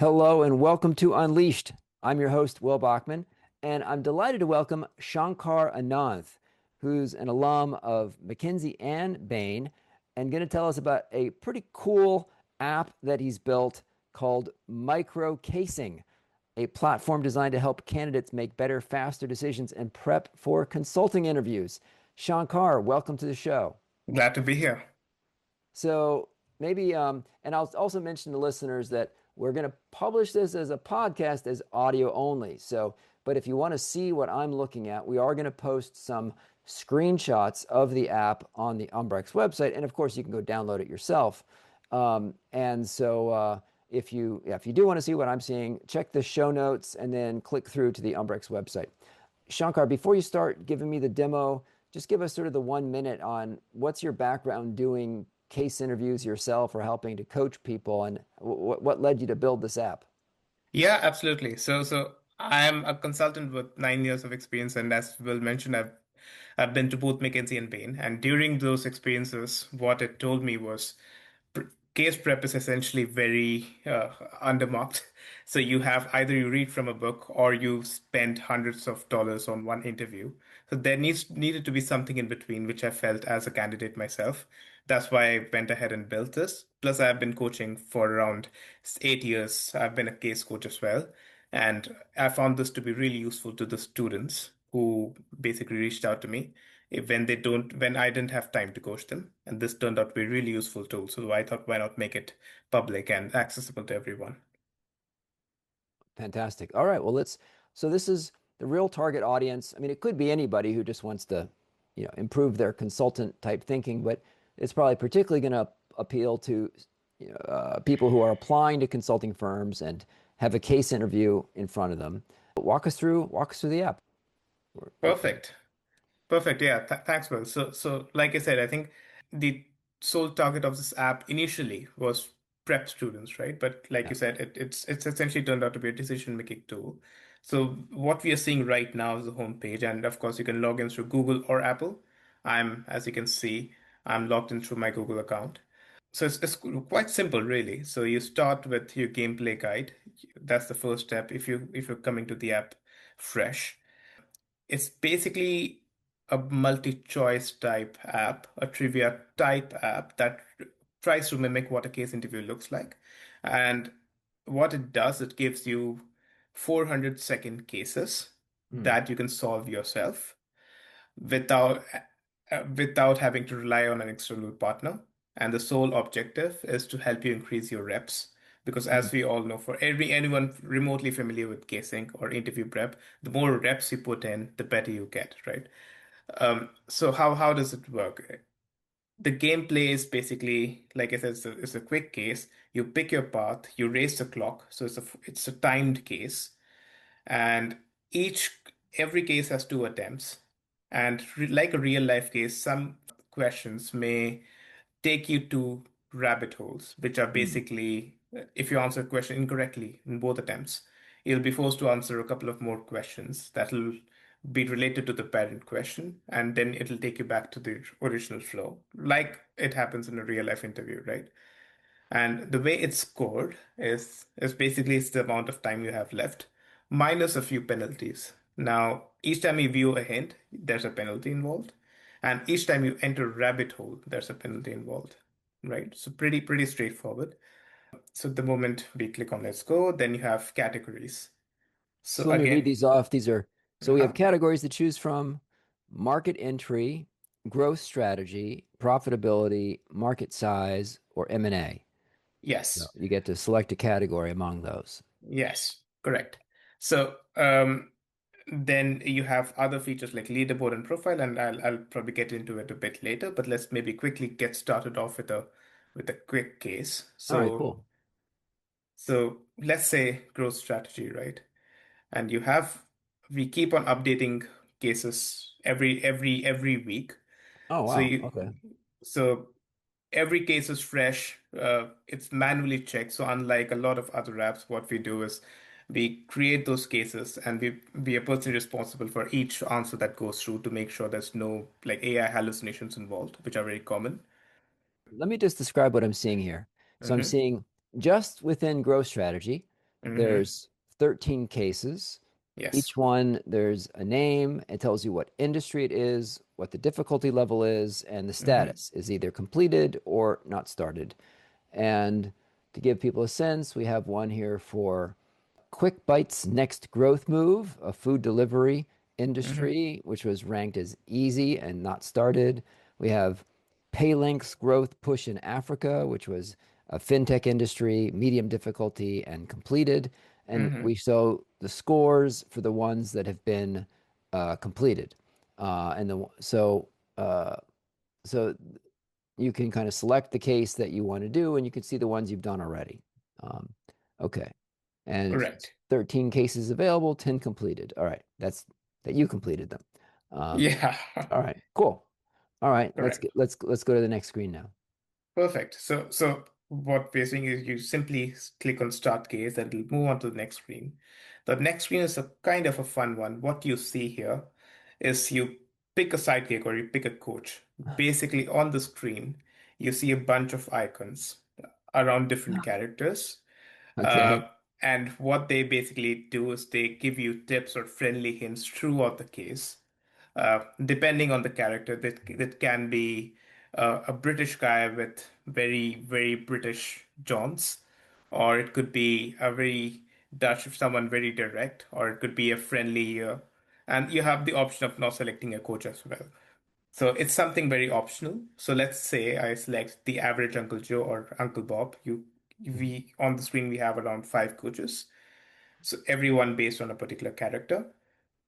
Hello and welcome to Unleashed. I'm your host, Will Bachman, and I'm delighted to welcome Shankar Ananth, who's an alum of McKinsey and Bain, and going to tell us about a pretty cool app that he's built called Micro Casing, a platform designed to help candidates make better, faster decisions and prep for consulting interviews. Shankar, welcome to the show. Glad to be here. So maybe, and I'll also mention to listeners that we're going to publish this as a podcast as audio only. So, but if you want to see what I'm looking at, we are going to post some screenshots of the app on the Umbrex website, and of course, you can go download it yourself. If you do want to see what I'm seeing, check the show notes and then click through to the Umbrex website. Shankar, before you start giving me the demo, just give us sort of the 1 minute on what's your background doing case interviews yourself or helping to coach people, and what led you to build this app? Yeah, absolutely. So I'm a consultant with 9 years of experience, and as Will mentioned, I've been to both McKinsey and Bain. And during those experiences, what it told me was pr- case prep is essentially very undermarked. So you have either you read from a book or you spend hundreds of dollars on one interview. So there needed to be something in between, which I felt as a candidate myself. That's why I went ahead and built this. Plus, I've been coaching for around 8 years. I've been a case coach as well. And I found this to be really useful to the students who basically reached out to me when I didn't have time to coach them. And this turned out to be a really useful tool. So I thought, why not make it public and accessible to everyone? Fantastic. All right, well, so this is the real target audience. I mean, it could be anybody who just wants to, improve their consultant type thinking, but it's probably particularly going to appeal to, people who are applying to consulting firms and have a case interview in front of them. Walk us through the app. Perfect. Perfect. Yeah. Thanks, Will. So like I said, I think the sole target of this app initially was prep students, right? But like Yeah. you said, it's essentially turned out to be a decision-making tool. So what we are seeing right now is the homepage, and of course, you can log in through Google or Apple. As you can see, I'm logged in through my Google account. So it's quite simple, really. So you start with your gameplay guide. That's the first step if you're coming to the app fresh. It's basically a multi-choice type app, a trivia type app that tries to mimic what a case interview looks like. And what it does, it gives you 400-second cases Hmm. that you can solve yourself without without having to rely on an external partner. And the sole objective is to help you increase your reps. Because Hmm. as we all know, for anyone remotely familiar with casing or interview prep, the more reps you put in, the better you get, right? So how does it work? The gameplay is basically, like I said, it's a quick case. You pick your path, you race the clock, so it's a timed case, and each every case has two attempts. And like a real life case, some questions may take you to rabbit holes, which are Hmm. basically, if you answer a question incorrectly in both attempts, you'll be forced to answer a couple of more questions that'll be related to the parent question, and then it'll take you back to the original flow, like it happens in a real life interview, right? And the way it's scored is basically it's the amount of time you have left minus a few penalties. Now, each time you view a hint, there's a penalty involved, and each time you enter a rabbit hole, there's a penalty involved, right? So pretty straightforward. So the moment we click on let's go, then you have categories. So So let me read again, these off. So we have uh categories to choose from: market entry, growth strategy, profitability, market size, or M&A. So yes, you get to select a category among those. yes, correct. So then you have other features like leaderboard and profile, and I'll probably get into it a bit later, but let's maybe quickly get started off with a quick case. All right, So cool. so let's say growth strategy, right? And we keep on updating cases every week. Oh, So wow. you Okay. so every case is fresh. It's manually checked. So unlike a lot of other apps, what we do is we create those cases and we are personally responsible for each answer that goes through to make sure there's no like AI hallucinations involved, which are very common. Let me just describe what I'm seeing here. So I'm Hmm. seeing just within growth strategy. Mm-hmm. There's 13 cases. Yes. Each one, there's a name. It tells you what industry it is, what the difficulty level is, and the Mm-hmm. status is either completed or not started. And to give people a sense, we have one here for Quick Bite's next growth move, a food delivery Mm-hmm. industry, which was ranked as easy and not started. We have Paylink's growth push in Africa, which was a fintech industry, medium difficulty and completed. And Mm-hmm. we show the scores for the ones that have been completed. And the uh, so you can kind of select the case that you want to do, and you can see the ones you've done already. Um, okay. And it's Correct. 13 cases available, 10 completed. All right. That's that you completed them. Um, Yeah. all right. Cool. All right. Correct. Let's go to the next screen now. Perfect. So what we're saying is you simply click on Start Case and it'll move on to the next screen. The next screen is a kind of a fun one. What you see here is you pick a sidekick or you pick a coach. Basically, on the screen, you see a bunch of icons around different characters. Okay. And what they basically do is they give you tips or friendly hints throughout the case, depending on the character. That can be a British guy with very British jaunts, or it could be a very Dutch, someone very direct, or it could be a friendly. And you have the option of now selecting a coach as well. So it's something very optional. So let's say I select the average Uncle Joe or Uncle Bob. We on the screen we have around five coaches. So everyone based on a particular character,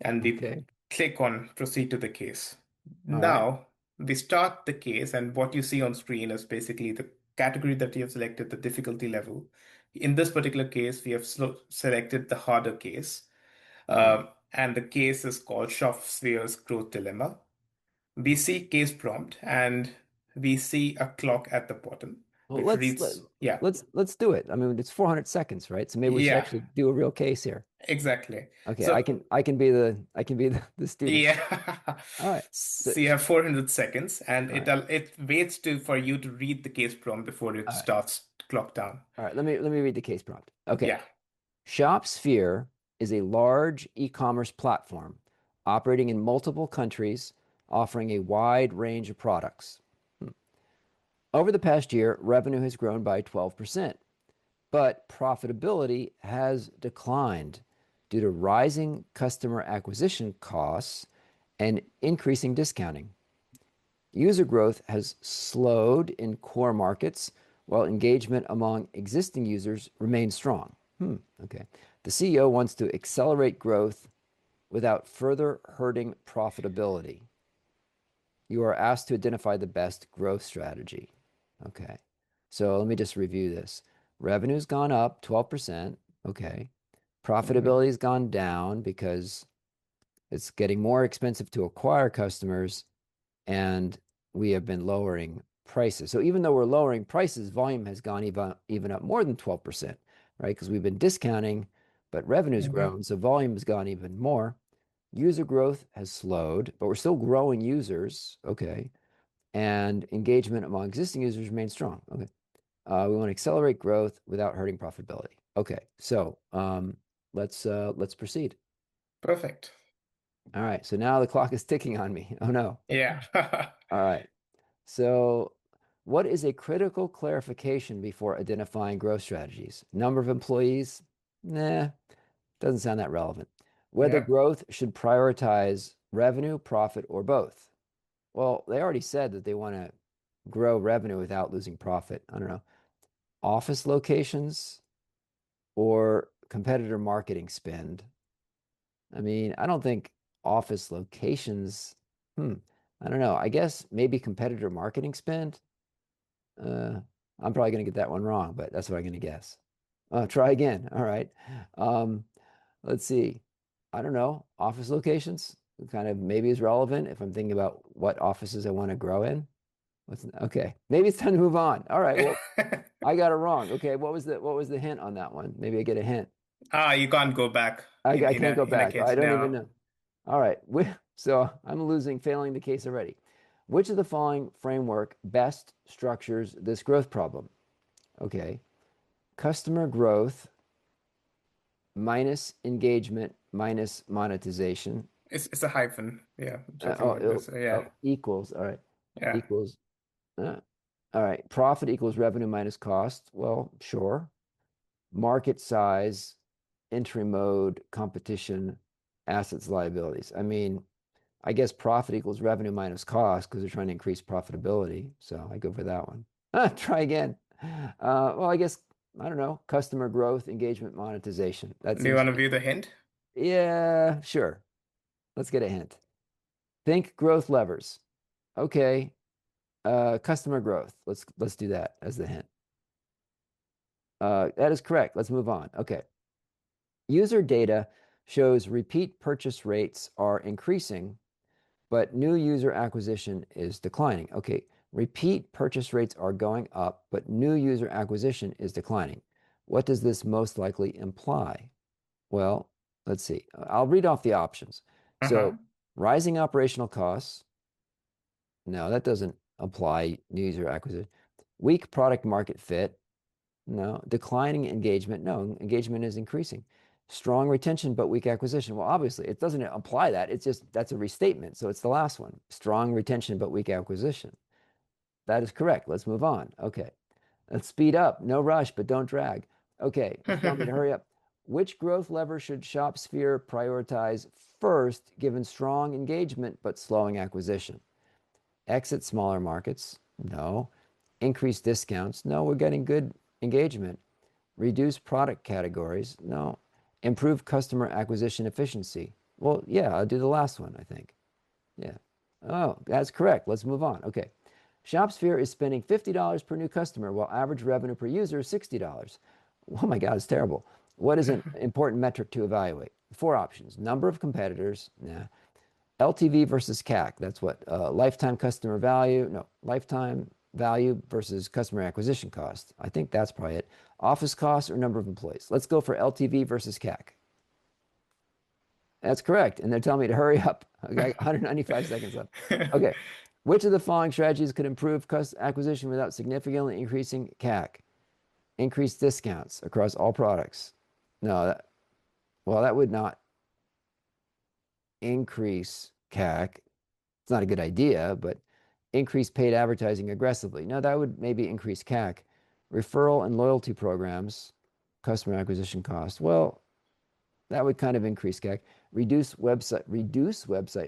and we Okay. click on proceed to the case. All right. Now we start the case, and what you see on screen is basically the category that you have selected, the difficulty level. In this particular case, we have selected the harder case, All right. and the case is called Schofsphere's Growth Dilemma. We see case prompt and we see a clock at the bottom, Well, which reads, yeah, let's do it. I mean, it's 400 seconds, right? So maybe we should yeah, actually do a real case here. exactly. Okay, So, I can be the student. yeah. All right. So, So you have 400 seconds and all right. it waits for you to read the case prompt before it All right. starts clock down. All right. Let me read the case prompt. Okay. Yeah. ShopSphere is a large e-commerce platform operating in multiple countries, offering a wide range of products. Over the past year, revenue has grown by 12%, but profitability has declined due to rising customer acquisition costs and increasing discounting. User growth has slowed in core markets while engagement among existing users remains strong. Okay. The CEO wants to accelerate growth without further hurting profitability. You are asked to identify the best growth strategy. Okay. So let me just review this. Revenue's gone up 12%. Okay. Hmm. Profitability's gone down because it's getting more expensive to acquire customers, and we have been lowering prices. So even though we're lowering prices, volume has gone even up more than 12%, right? Because we've been discounting, but revenue's Hmm. grown, so volume has gone even more. User growth has slowed, but we're still growing users, okay? And engagement among existing users remains strong. Okay. We want to accelerate growth without hurting profitability. Okay. So let's proceed. Perfect. All right. So now the clock is ticking on me. Oh no. Yeah. All right. So, what is a critical clarification before identifying growth strategies? Number of employees? Nah, doesn't sound that relevant. Whether Yeah. growth should prioritize revenue, profit, or both? Well, they already said that they want to grow revenue without losing profit. I don't know. Office locations or competitor marketing spend? I mean, I don't think office locations, hmm, I don't know. I guess maybe competitor marketing spend. Uh, I'm probably going to get that one wrong, but that's what I'm going to guess. Try again. All right. Um, let's see. I don't know. Office locations kind of maybe is relevant if I'm thinking about what offices I want to grow in. Okay. Maybe it's time to move on. All right. Well, I got it wrong. Okay. What was the hint on that one? Maybe I get a hint. You can't go back I can't go in a back. I case don't even now. know. All right. So I'm losing, failing the case already. Which of the following framework best structures this growth problem? Okay. Customer growth minus engagement minus monetization. It's a hyphen. Yeah, joking Oh, like this. Yeah, equals. All right. yeah. Equals. Uh, all right. Profit equals revenue minus cost. Well, sure. Market size, entry mode, competition, assets, liabilities. I mean, I guess profit equals revenue minus cost because they're trying to increase profitability. So I go for that one. Try again. Well, I guess, I don't know, customer growth, engagement, monetization. That Do you seems, want to view the hint? yeah, sure. Let's get a hint. Think growth levers. Okay. Customer growth. Let's do that as the hint. That is correct. Let's move on. Okay. User data shows repeat purchase rates are increasing, but new user acquisition is declining. Okay, repeat purchase rates are going up, but new user acquisition is declining. What does this most likely imply? Well, let's see. I'll read off the options. So, Uh-huh. rising operational costs. No, that doesn't apply new user acquisition. Weak product market fit. No. Declining engagement. No, engagement is increasing. Strong retention, but weak acquisition. Well, obviously, it doesn't apply that. It's just that's a restatement. So it's the last one. Strong retention, but weak acquisition. That is correct. Let's move on. Okay. Let's speed up. No rush, but don't drag. Okay. It's telling me to hurry up. Which growth lever should ShopSphere prioritize first, given strong engagement but slowing acquisition? Exit smaller markets? No. Increase discounts? No, we're getting good engagement. Reduce product categories? No. Improve customer acquisition efficiency? Well, yeah, I'll do the last one, I think. Yeah. Oh, that's correct. Let's move on. Okay. ShopSphere is spending $50 per new customer while average revenue per user is $60. Oh my God, it's terrible. What is an important metric to evaluate? Four options. Number of competitors. Nah. LTV versus CAC. That's what lifetime customer value. No, lifetime value versus customer acquisition cost. I think that's probably it. Office costs or number of employees. Let's go for LTV versus CAC. That's correct. And they're telling me to hurry up. I got 195 seconds left. Okay. Which of the following strategies could improve acquisition without significantly increasing CAC? Increase discounts across all products. No, well, that would not increase CAC. It's not a good idea, but increase paid advertising aggressively. No, that would maybe increase CAC. Referral and loyalty programs, customer acquisition cost. Well, that would kind of increase CAC. Reduce website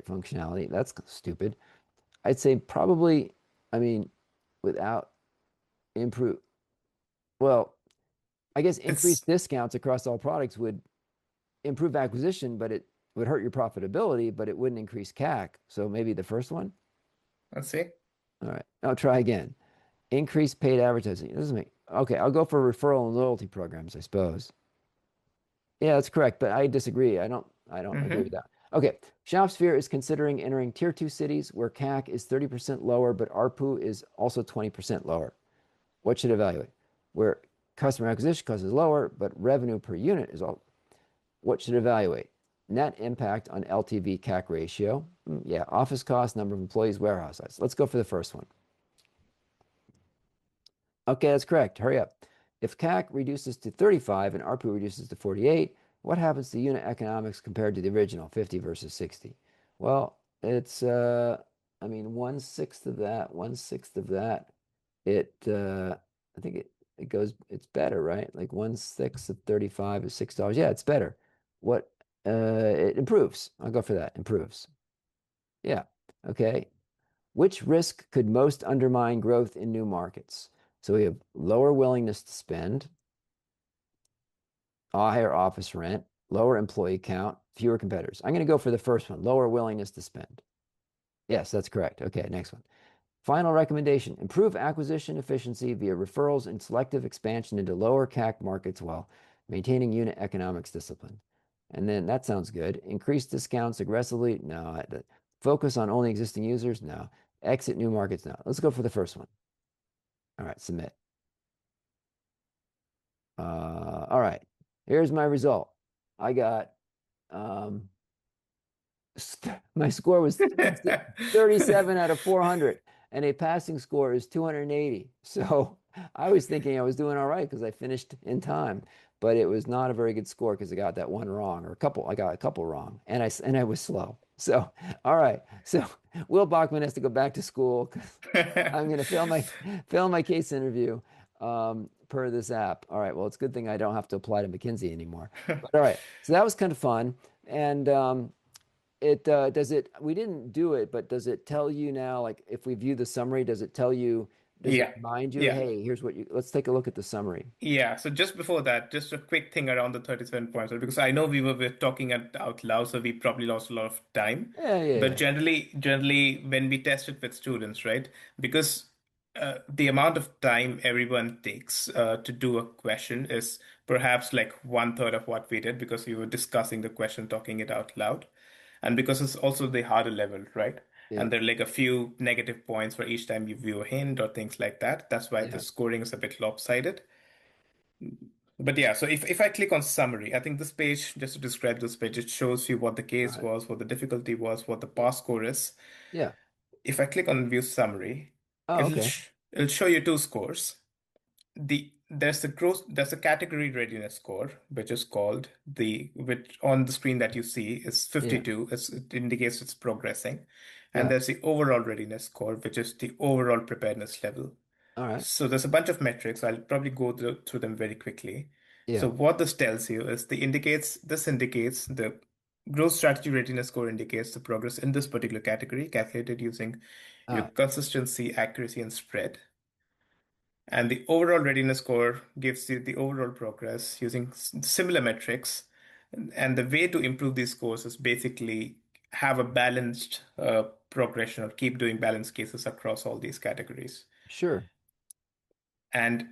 functionality. That's stupid. I'd say probably, I mean, without improve. Well, I guess increased It's discounts across all products would improve acquisition, but it would hurt your profitability, but it wouldn't increase CAC. So maybe the first one. let's see. All right. I'll try again. Increase paid advertising. It doesn't make okay. I'll go for referral and loyalty programs, I suppose. Yeah, that's correct, but I disagree. I don't agree with Mm-hmm. that. Okay. ShopSphere is considering entering tier two cities where CAC is 30% lower, but ARPU is also 20% lower. What should evaluate? Where customer acquisition cost is lower, but revenue per unit is all. What should evaluate? Net impact on LTV CAC ratio. Yeah, office cost, number of employees, warehouse size. Let's go for the first one. Okay, that's correct. Hurry up. If CAC reduces to 35 and ARPU reduces to 48, what happens to unit economics compared to the original 50 versus 60? Well, it's I mean, one sixth of that. It I think it goes it's better, right? Like one-sixth of 35 is $6. Yeah, it's better. What it improves. I'll go for that. Improves. Yeah. Okay. Which risk could most undermine growth in new markets? So we have lower willingness to spend, higher office rent, lower employee count, fewer competitors. I'm going to go for the first one, lower willingness to spend. Yes, that's correct. Okay, next one. Final recommendation, improve acquisition efficiency via referrals and selective expansion into lower CAC markets while maintaining unit economics discipline. And then that sounds good. Increase discounts aggressively? No. Focus on only existing users? No. Exit new markets? No. Let's go for the first one. All right, submit. All right, here's my result. I got um, my score was 37 out of 400, and a passing score is 280. So I was thinking I was doing all right because I finished in time, but it was not a very good score because I got that one wrong or a couple. I got a couple wrong, and I was slow. So, all right. So Will Bachman has to go back to school 'cause I'm going to fail my case interview per this app. All right. Well, it's a good thing I don't have to apply to McKinsey anymore. But all right. So that was kind of fun, and it does it. We didn't do it, but does it tell you now? Like, if we view the summary, does it tell you? Does it Yeah. remind you? Yeah. Hey, here's what you. Let's take a look at the summary. Yeah, so just before that, just a quick thing around the 37 points, right? Because I know we were talking it out loud, so we probably lost a lot of time. Yeah, yeah, But yeah. generally, when we test it with students, right? Because the amount of time everyone takes to do a question is perhaps like one third of what we did because we were discussing the question, talking it out loud, and because it's also the harder level, right? Yeah, And there are like a few negative points for each time you view a hint or things like that. That's why the yeah. scoring is a bit lopsided. But yeah, so if I click on summary, I think this page, just to describe this page, it shows you what the All case right. was, what the difficulty was, what the Yeah, pass score is. yeah. If I click on view summary, Oh, okay. it'll show you two scores. There's a category readiness score, which is called which on the screen that you see is Yeah. 52. It indicates it's progressing. And Yeah. there's the overall readiness score, which is the overall preparedness level. All right. So there's a bunch of metrics. I'll probably go through them very quickly. So Yeah. what this tells you is this indicates the growth strategy readiness score indicates the progress in this particular category, calculated using your Ah, consistency, accuracy, and spread. And the overall readiness score gives you the overall progress using similar metrics. And the way to improve these scores is basically have a balanced progression or keep doing balanced cases across all these categories. sure. And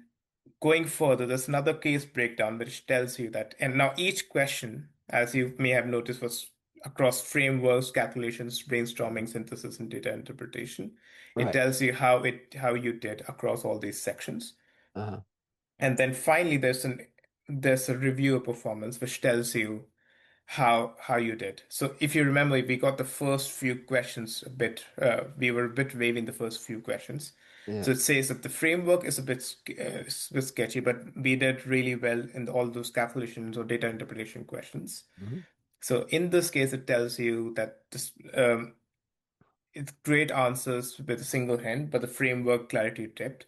going further, there's another case breakdown which tells you that, and now each question, as you may have noticed, was across frameworks, calculations, brainstorming, synthesis, and data interpretation. It Right. tells you how you did across all these sections. Uh-huh. And then finally, there's a review of performance which tells you how you did. So if you remember, we got the first few questions a bit. We were a bit vague in the first few questions. Yeah. So it says that the framework is a bit sketchy, but we did really well in all those calculations or data interpretation questions. Hmm. So in this case, it tells you that it's great answers with a single hint, but the framework clarity tipped.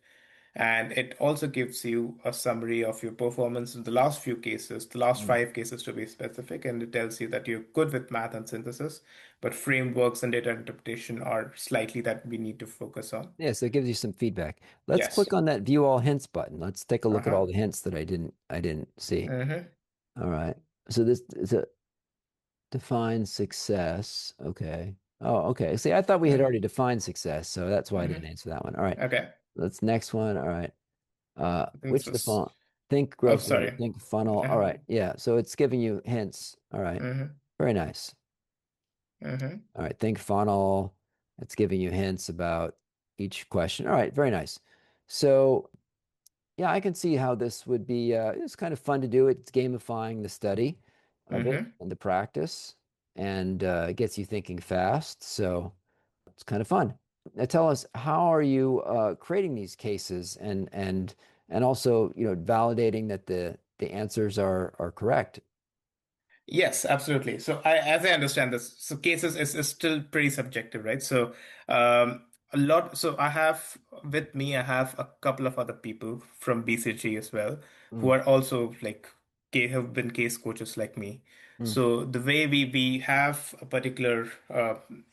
And it also gives you a summary of your performance in the last few cases, the last Mm. five cases to be specific. And it tells you that you're good with math and synthesis, but frameworks and data interpretation are slightly that we need to focus on. Yeah, so it gives you some feedback. Let's Yes. click on that view all hints button. Let's take a look at Uh-huh. all the hints that I didn't see. Mm-hmm. All right. So this is a define success. Okay. Oh, okay. See, I thought we had Mm-hmm. already defined success, so that's why I didn't Mm-hmm. answer that one. All right. Okay. Let's next one. All right. I think this Which the was, font? Think oh, growth rate, sorry. think funnel. All Uh-huh. right. Yeah. So it's giving you hints. All right. Mm-hmm. Very nice. Mm-hmm. All right. Think funnel. It's giving you hints about each question. All right. Very nice. So yeah, I can see how this would be. It's kind of fun to do. It's gamifying the study of it Mm-hmm. and the practice, and it gets you thinking fast. So it's kind of fun. Now tell us, how are you creating these cases and also, validating that the answers are correct? Yes, absolutely. So as I understand this, so cases is still pretty subjective, right? So so I have a couple of other people from BCG as well who Mm, are also like have been case coaches like me. mm, So the way we have a particular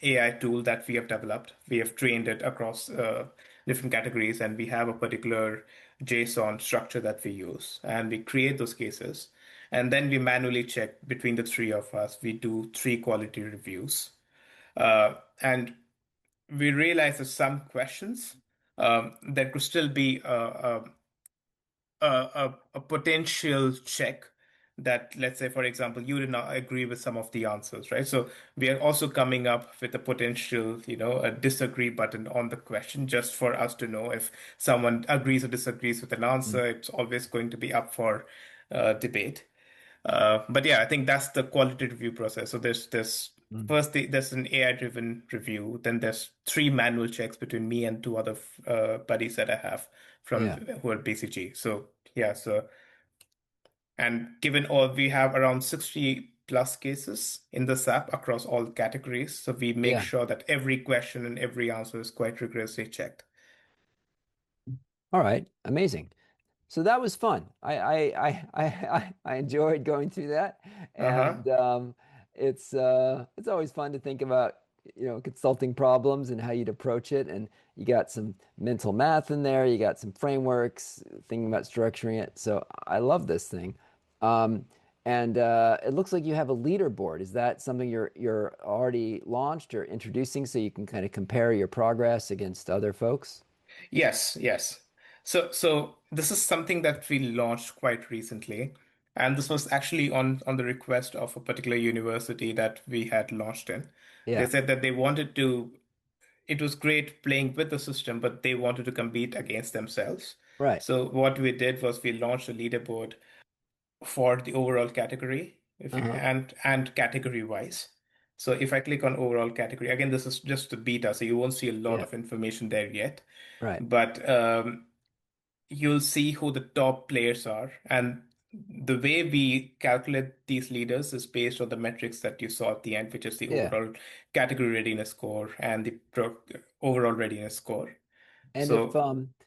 AI tool that we have developed, we have trained it across different categories, and we have a particular JSON structure that we use, and we create those cases. And then we manually check between the three of us. We do three quality reviews. And we realize that some questions, there could still be a potential check that, let's say, for example, you did not agree with some of the answers, right? So we are also coming up with a potential, a disagree button on the question just for us to know if someone agrees or disagrees with an mm, answer. It's always going to be up for debate. But yeah, I think that's the quality review process. So mm. there's an AI driven review. Then there's three manual checks between me and two other buddies that I have from Yeah. who are BCG. So yeah, so and given all we have around 60 plus cases in this app across all categories, so we make Yeah. sure that every question and every answer is quite rigorously checked. All right. Amazing. So that was fun. I enjoyed going through that, Uh-huh. and it's always fun to think about consulting problems and how you'd approach it. And you got some mental math in there. You got some frameworks, thinking about structuring it. So I love this thing. Um, and it looks like you have a leaderboard. Is that something you're already launched or introducing so you can kind of compare your progress against other folks? Yes, yes. So this is something that we launched quite recently, and this was actually on the request of a particular university that we had launched in. They Yeah. said that they wanted to, it was great playing with the system, but they wanted to compete against themselves. Right. So what we did was we launched a leaderboard for the overall category, if you, Uh-huh. and category wise. So if I click on overall category, again, this is just the beta, so you won't see a lot Yeah. of information there yet. Right. But you'll see who the top players are. And the way we calculate these leaders is based on the metrics that you saw at the end, which is the Yeah. overall category readiness score and the overall readiness score. And if So,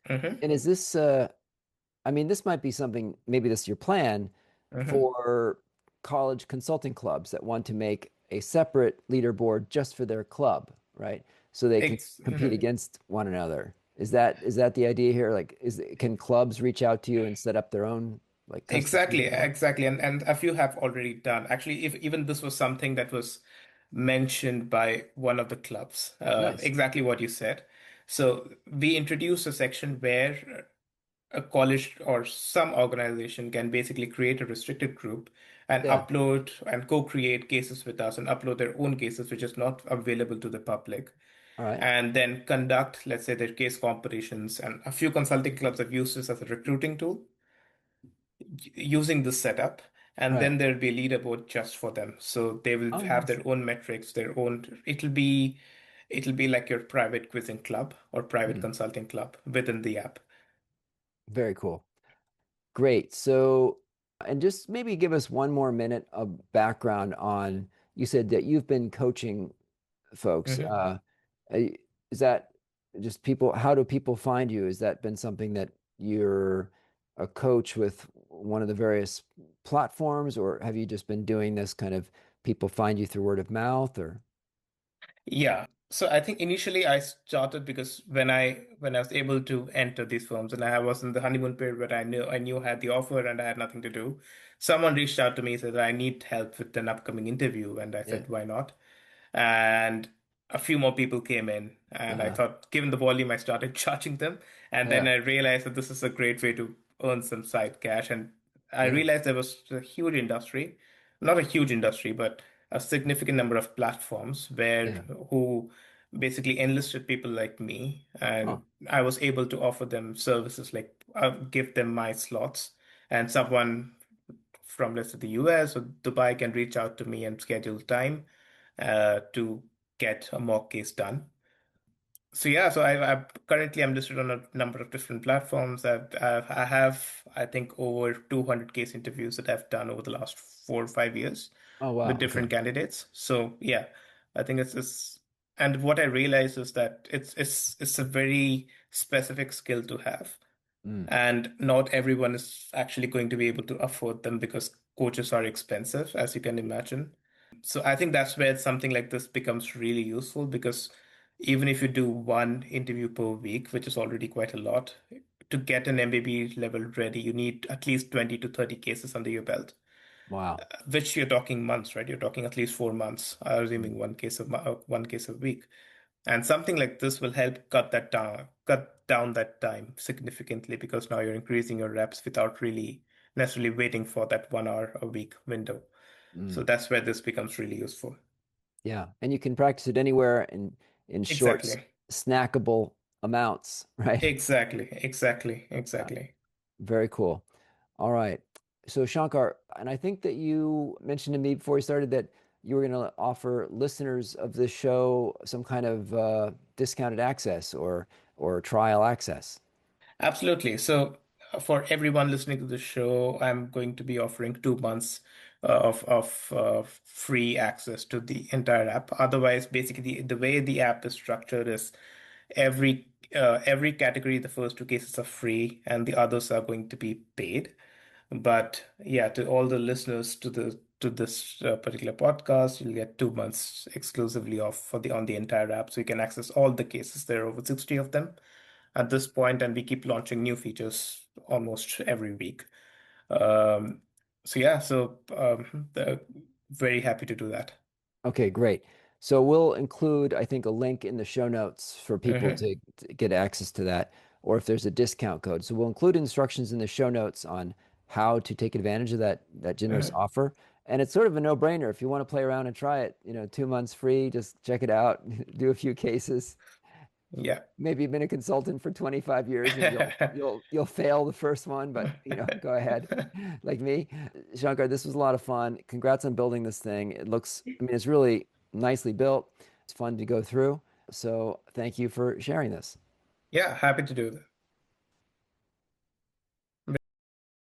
mhm, and is this I mean this might be something, maybe this is your plan mhm. for college consulting clubs that want to make a separate leaderboard just for their club, right? So they can compete Mhm. against one another. Is that the idea here? Like can clubs reach out to you and set up their own like custom Exactly, leaderboard? exactly. And a few have already done. Actually, if even this was something that was mentioned by one of the clubs, Nice. exactly what you said. So we introduced a section where a college or some organization can basically create a restricted group and Yeah. upload and co-create cases with us and upload their own cases, which is not available to the public. All right. And then conduct, let's say, their case competitions. And a few consulting clubs have used this as a recruiting tool using this setup. And Right. then there'll be a leaderboard just for them. So they will Oh, have nice. their own metrics, their own, it'll be like your private quizzing club or private Mm, consulting club within the app. very cool. Great. So, and just maybe give us one more minute of background on, you said that you've been coaching folks. Mhm. Uh, is that just people, how do people find you? Has that been something that you're a coach with one of the various platforms, or have you just been doing this kind of people find you through word of mouth or? Yeah. So I think initially I started because when I was able to enter these firms and I was in the honeymoon period where I knew I had the offer and I had nothing to do, someone reached out to me and said I need help with an upcoming interview and I Yeah. said why not? And a few more people came in and I Uh, thought given the volume I started charging them and then yeah. I realized that this is a great way to earn some side cash and I Yeah. realized there was a huge industry, not a huge industry, but a significant number of platforms where Yeah. who basically enlisted people like me, Huh. and I was able to offer them services like give them my slots, and someone from let's say the US or Dubai can reach out to me and schedule time to get a mock case done. So yeah, so currently I'm listed on a number of different platforms. I have I think over 200 case interviews that I've done over the last 4 or 5 years Oh, with wow. Okay. different candidates. So yeah, I think it's and what I realize is that it's a very specific skill to have, Mm, and not everyone is actually going to be able to afford them because coaches are expensive, as you can imagine. So I think that's where something like this becomes really useful because even if you do one interview per week, which is already quite a lot, to get an MBB level ready, you need at least 20 to 30 cases under your belt, wow. which you're talking months, right? You're talking at least 4 months, assuming Mm, one case a week. And something like this will help cut down that time significantly because now you're increasing your reps without really necessarily waiting for that 1 hour a week window. So mm. that's where this becomes really useful. Yeah, and you can practice it anywhere in short, Exactly. snackable amounts, right? Exactly. Exactly. Yeah, Exactly. very cool. All right. So Shankar, and I think that you mentioned to me before we started that you were going to offer listeners of this show some kind of discounted access or trial access. Absolutely. So, for everyone listening to the show, I'm going to be offering 2 months of free access to the entire app. Otherwise, basically, the way the app is structured is every category, the first two cases are free, and the others are going to be paid. But yeah, to all the listeners to this particular podcast, you'll get 2 months exclusively off for the on the entire app, so you can access all the cases. There are over 60 of them at this point, and we keep launching new features almost every week. Um, so yeah, very happy to do that. Okay, great. So we'll include, I think, a link in the show notes for people Hmm. to get access to that, or if there's a discount code. So we'll include instructions in the show notes on how to take advantage of that generous Hmm. offer. And it's sort of a no-brainer. If you want to play around and try it, 2 months free, just check it out, do a few cases. Yeah. Maybe you've been a consultant for 25 years and you'll fail the first one, but go ahead. Like me. Shankar, this was a lot of fun. Congrats on building this thing. I mean, it's really nicely built. It's fun to go through. So thank you for sharing this. Yeah, happy to do that.